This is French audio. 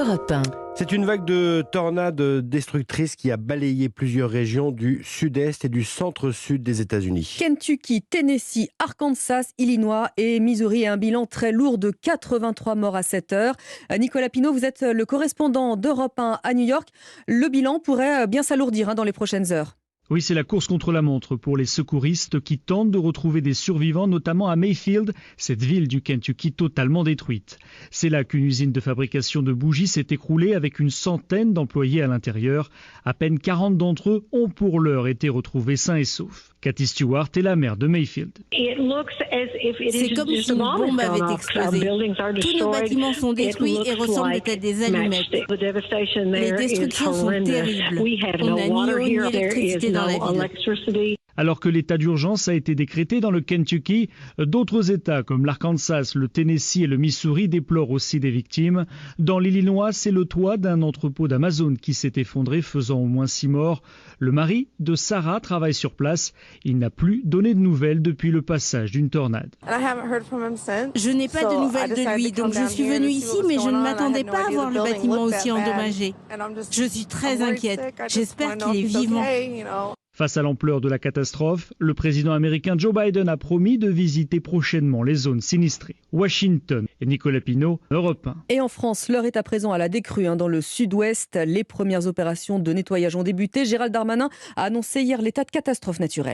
Europe 1. C'est une vague de tornades destructrices qui a balayé plusieurs régions du sud-est et du centre-sud des États-Unis. Kentucky, Tennessee, Arkansas, Illinois et Missouri, et un bilan très lourd de 83 morts à 7 heures. Nicolas Pinault, vous êtes le correspondant d'Europe 1 à New York. Le bilan pourrait bien s'alourdir dans les prochaines heures. Oui, c'est la course contre la montre pour les secouristes qui tentent de retrouver des survivants, notamment à Mayfield, cette ville du Kentucky totalement détruite. C'est là qu'une usine de fabrication de bougies s'est écroulée avec une centaine d'employés à l'intérieur. À peine 40 d'entre eux ont pour l'heure été retrouvés sains et saufs. Cathy Stewart est la maire de Mayfield. C'est comme si une bombe avait explosé. Tous nos bâtiments sont détruits et ressemblent à des allumettes. Les destructions sont terribles. On n'a ni eau ni électricité dans la ville. Alors que l'état d'urgence a été décrété dans le Kentucky, d'autres États comme l'Arkansas, le Tennessee et le Missouri déplorent aussi des victimes. Dans l'Illinois, c'est le toit d'un entrepôt d'Amazon qui s'est effondré, faisant au moins 6 morts. Le mari de Sarah travaille sur place. Il n'a plus donné de nouvelles depuis le passage d'une tornade. Je n'ai pas de nouvelles de lui, donc je suis venue ici, mais je ne m'attendais pas à voir le bâtiment aussi endommagé. Je suis très inquiète. J'espère qu'il est vivant. Face à l'ampleur de la catastrophe, le président américain Joe Biden a promis de visiter prochainement les zones sinistrées. Washington et Nicolas Pinault, Europe 1. Et en France, l'heure est à présent à la décrue. Dans le sud-ouest, les premières opérations de nettoyage ont débuté. Gérald Darmanin a annoncé hier l'état de catastrophe naturelle.